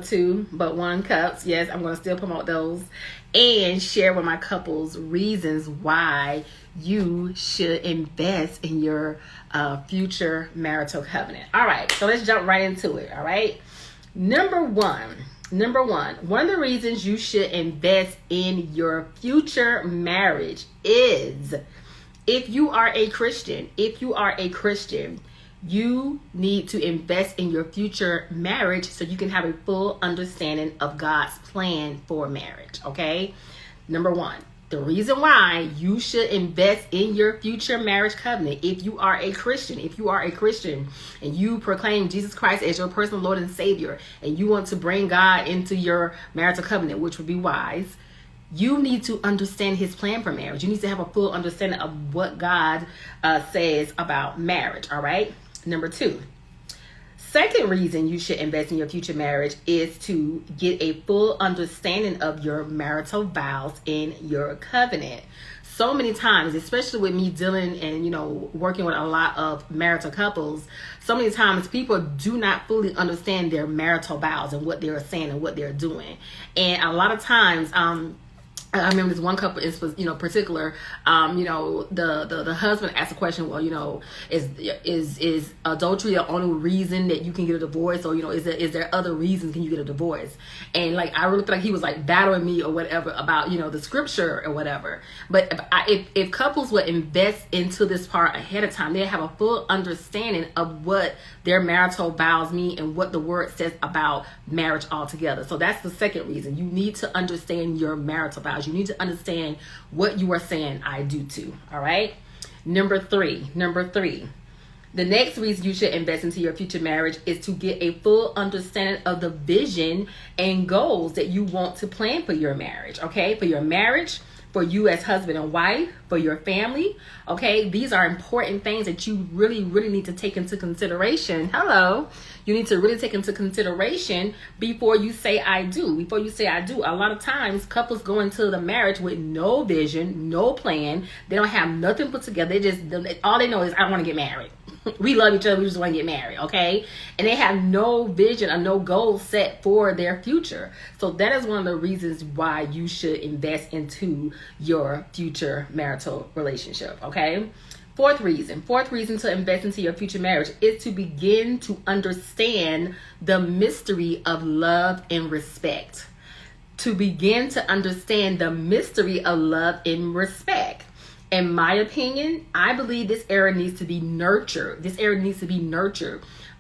2 but 1 cups. Yes, I'm going to still promote those and share with my couples reasons why you should invest in your future marital covenant. All right, so let's jump right into it. All right. Number one, one of the reasons you should invest in your future marriage is if you are a Christian. You need to invest in your future marriage so you can have a full understanding of God's plan for marriage, okay? Number one, the reason why you should invest in your future marriage covenant, if you are a Christian and you proclaim Jesus Christ as your personal Lord and Savior, and you want to bring God into your marital covenant, which would be wise, you need to understand his plan for marriage. You need to have a full understanding of what God says about marriage, all right? Number 2, second reason you should invest in your future marriage is to get a full understanding of your marital vows in your covenant. So many times, especially with me dealing and, working with a lot of marital couples, so many times people do not fully understand their marital vows and what they're saying and what they're doing. And a lot of times, I remember this one couple in particular, the husband asked a question, well, is adultery the only reason that you can get a divorce, or, is there other reasons can you get a divorce? And I really feel like he was battling me or whatever about, the scripture or whatever. But if couples would invest into this part ahead of time, they have a full understanding of what their marital vows mean and what the word says about marriage altogether. So that's the second reason. You need to understand your marital vows. You need to understand what you are saying I do to. All right. Number three, the next reason you should invest into your future marriage is to get a full understanding of the vision and goals that you want to plan for your marriage. Okay. For your marriage, for you as husband and wife, for your family. Okay. These are important things that you really, really need to take into consideration. You need to really take into consideration before you say I do. A lot of times couples go into the marriage with no vision, no plan. They don't have nothing put together. All they know is I want to get married. We love each other. We just want to get married. Okay. And they have no vision or no goal set for their future. So that is one of the reasons why you should invest into your future marital relationship. Okay. Fourth reason to invest into your future marriage is to begin to understand the mystery of love and respect. In my opinion, I believe this area needs to be nurtured.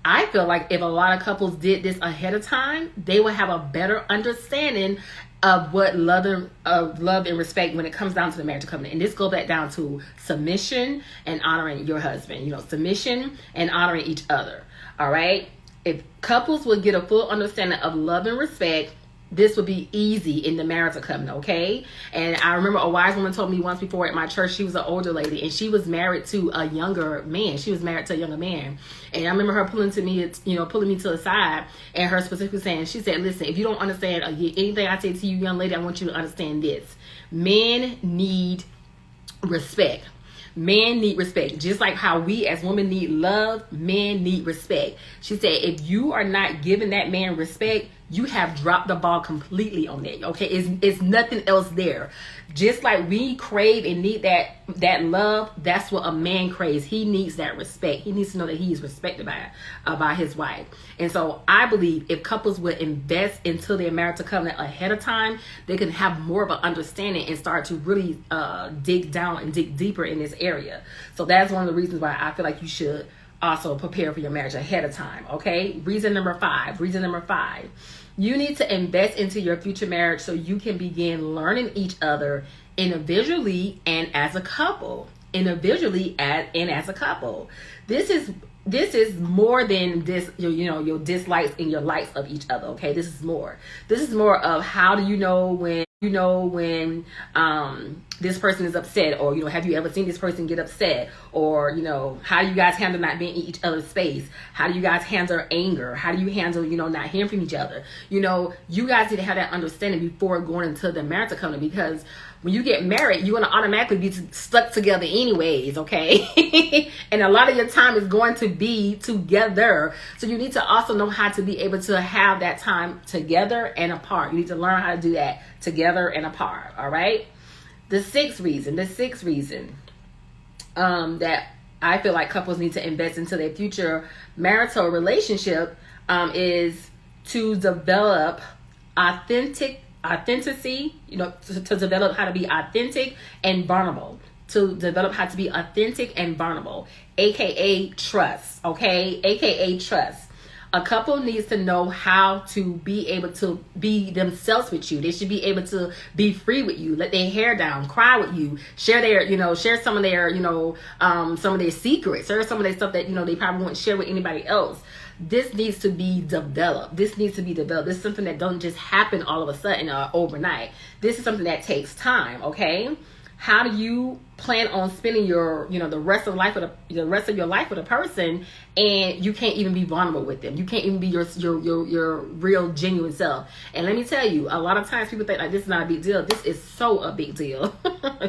I feel like if a lot of couples did this ahead of time, they would have a better understanding of what love and respect when it comes down to the marriage covenant. And this goes back down to submission and honoring your husband, submission and honoring each other. All right. If couples would get a full understanding of love and respect, this would be easy in the marital covenant, okay? And I remember a wise woman told me once before at my church, she was an older lady, and she was married to a younger man. And I remember her pulling me to the side, and her specifically saying, she said, listen, if you don't understand anything I say to you, young lady, I want you to understand this. Men need respect. Men need respect. Just like how we as women need love, men need respect. She said, if you are not giving that man respect, you have dropped the ball completely on that. Okay, it's nothing else there. Just like we crave and need that love, that's what a man craves. He needs that respect. He needs to know that he is respected by his wife. And so I believe if couples would invest into their marital covenant ahead of time, they can have more of an understanding and start to really dig down and dig deeper in this area. So that's one of the reasons why I feel like you should also prepare for your marriage ahead of time. Okay. Reason number five. You need to invest into your future marriage so you can begin learning each other individually and as a couple. This is more than this, your dislikes and your likes of each other. Okay. This is more of how do you know when this person is upset, or have you ever seen this person get upset, or how do you guys handle not being in each other's space? How do you guys handle anger? How do you handle not hearing from each other? You guys need to have that understanding before going into the marital covenant, because when you get married, you're going to automatically be stuck together anyways, okay? And a lot of your time is going to be together. So you need to also know how to be able to have that time together and apart. You need to learn how to do that together and apart, all right? The sixth reason that I feel like couples need to invest into their future marital relationship is to develop authenticity, to develop how to be authentic and vulnerable. To develop how to be authentic and vulnerable, aka trust, okay? AKA trust. A couple needs to know how to be able to be themselves with you. They should be able to be free with you, let their hair down, cry with you, share some of their, some of their secrets, share some of their stuff that, they probably won't share with anybody else. This needs to be developed. This is something that don't just happen all of a sudden or overnight. This is something that takes time, okay? How do you plan on spending the rest of your life with a person, and you can't even be vulnerable with them? You can't even be your real genuine self. And let me tell you, a lot of times people think like this is not a big deal. This is so a big deal.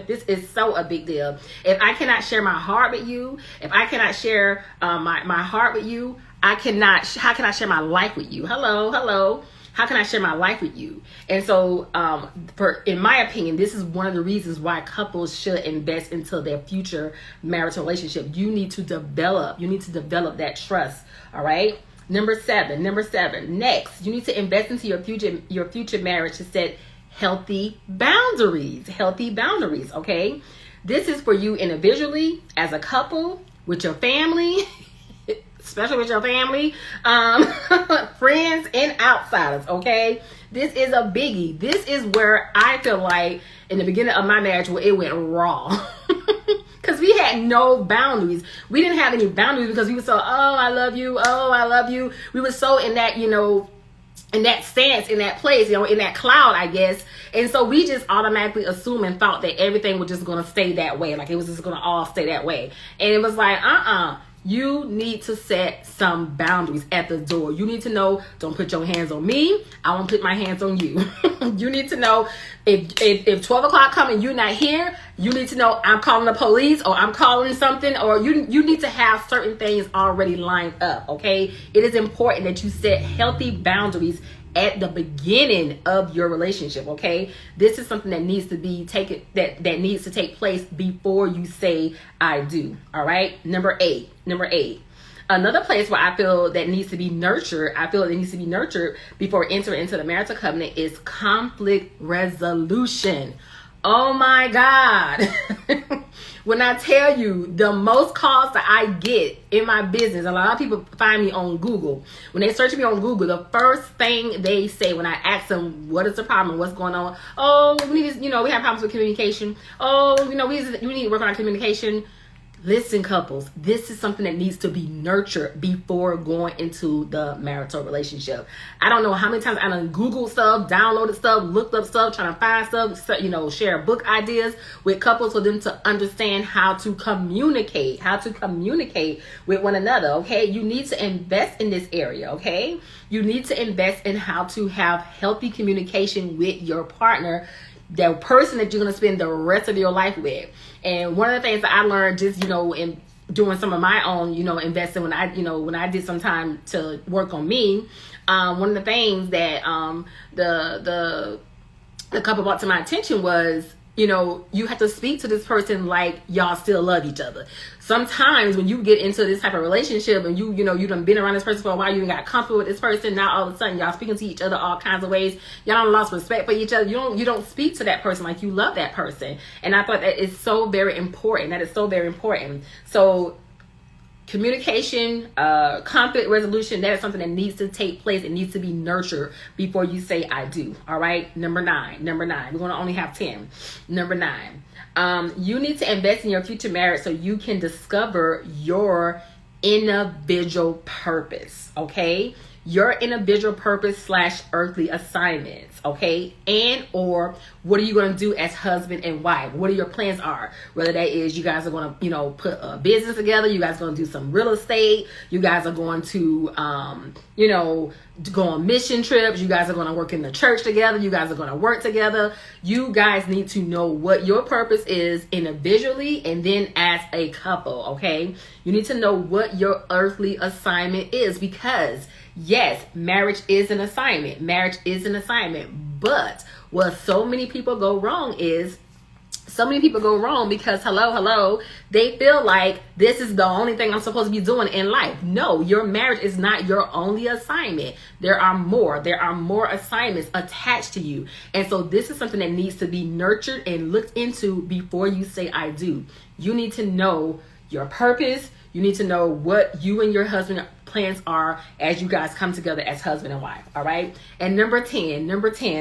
This is so a big deal. If I cannot share my heart with you, if I cannot share my heart with you, how can I share my life with you? Hello. How can I share my life with you? And so, in my opinion, this is one of the reasons why couples should invest into their future marital relationship. You need to develop that trust. All right. Number seven. Next, you need to invest into your future marriage to set healthy boundaries. Okay. This is for you individually, as a couple, with your family. Especially with your family, friends and outsiders, okay? This is a biggie. This is where I feel like in the beginning of my marriage where it went wrong. Because we had no boundaries. We didn't have any boundaries because we were so, I love you. We were so in that, in that stance, in that place, in that cloud, I guess. And so we just automatically assumed and thought that everything was just going to stay that way. Like it was just going to all stay that way. And it was like, you need to set some boundaries at the door. You need to know, don't put your hands on me. I won't put my hands on you. You need to know if 12 o'clock come and you're not here, you need to know I'm calling the police or I'm calling something, or you need to have certain things already lined up, okay? It is important that you set healthy boundaries at the beginning of your relationship, okay? This is something that needs to be that needs to take place before you say I do. All right. Number eight. Another place where I feel that needs to be nurtured, before entering into the marital covenant is conflict resolution. Oh my God. When I tell you the most calls that I get in my business, a lot of people find me on Google. When they search me on Google, the first thing they say when I ask them, what is the problem? What's going on? Oh, we need to, we have problems with communication. Oh, we need to work on our communication. Listen, couples, this is something that needs to be nurtured before going into the marital relationship. I don't know how many times I done Googled stuff, downloaded stuff, looked up stuff, trying to find stuff, share book ideas with couples for them to understand how to communicate with one another, okay? You need to invest in this area, okay? You need to invest in how to have healthy communication with your partner, the person that you're going to spend the rest of your life with. And one of the things that I learned just, in doing some of my own, investing when I did some time to work on me, one of the things that the couple brought to my attention was, you have to speak to this person like y'all still love each other. Sometimes when you get into this type of relationship and you done been around this person for a while, you got comfortable with this person, now all of a sudden y'all speaking to each other all kinds of ways. Y'all done lost respect for each other. You don't speak to that person like you love that person. And I thought that is so very important. So communication, conflict resolution, that is something that needs to take place. It needs to be nurtured before you say I do. All right. Number nine. We're going to only have 10. Number 9. You need to invest in your future marriage so you can discover your individual purpose. Okay. Your individual purpose / earthly assignments, okay? And or what are you going to do as husband and wife? What are your plans are? Whether that is you guys are going to, put a business together. You guys are going to do some real estate. You guys are going to, go on mission trips. You guys are going to work in the church together. You guys are going to work together. You guys need to know what your purpose is individually and then as a couple, okay? You need to know what your earthly assignment is, because yes, marriage is an assignment. Marriage is an assignment. But what so many people go wrong is, because hello, they feel like this is the only thing I'm supposed to be doing in life. No, your marriage is not your only assignment. There are more assignments attached to you. And so this is something that needs to be nurtured and looked into before you say I do. You need to know your purpose. You need to know what you and your husband plans are as you guys come together as husband and wife. All right. And number 10,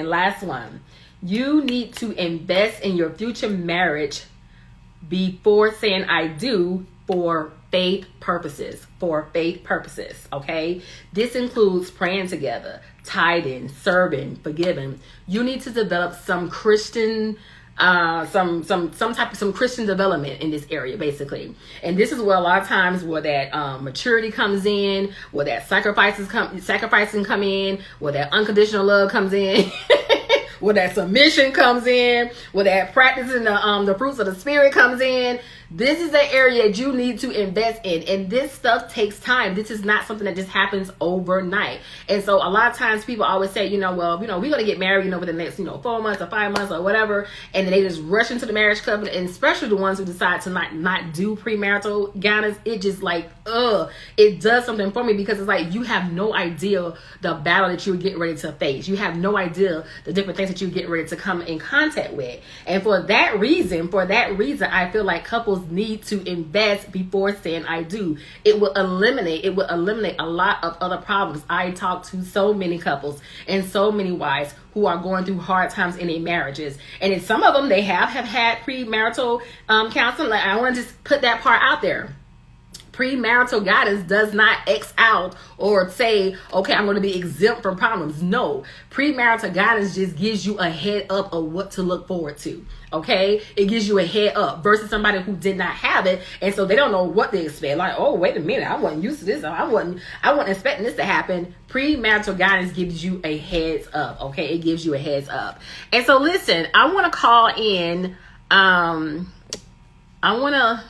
last one. You need to invest in your future marriage before saying I do for faith purposes. Okay. This includes praying together, tithing, serving, forgiving. You need to develop some Christian some Christian development in this area, basically. And this is where a lot of times where that maturity comes in, where that sacrificing come in, where that unconditional love comes in, where that submission comes in, where that practicing the fruits of the spirit comes in. This is the area that you need to invest in. And this stuff takes time. This is not something that just happens overnight. And so a lot of times people always say, we're going to get married, over the next, 4 months or 5 months or whatever. And then they just rush into the marriage covenant. And especially the ones who decide to not do premarital guidance. It just it does something for me, because it's like you have no idea the battle that you're getting ready to face. You have no idea the different things that you're getting ready to come in contact with. And for that reason, I feel like couples need to invest before saying I do. It will eliminate a lot of other problems. I talk to so many couples and so many wives who are going through hard times in their marriages. And in some of them, they have had premarital counseling. I want to just put that part out there. Premarital guidance does not X out or say, okay, I'm going to be exempt from problems. No, premarital guidance just gives you a head up of what to look forward to. Okay, it gives you a head up versus somebody who did not have it, and so they don't know what they expect. Like, oh, wait a minute, I wasn't used to this. I wasn't expecting this to happen. Premarital guidance gives you a heads up. Okay, it gives you a heads up. And so, listen, I want to call in. I want to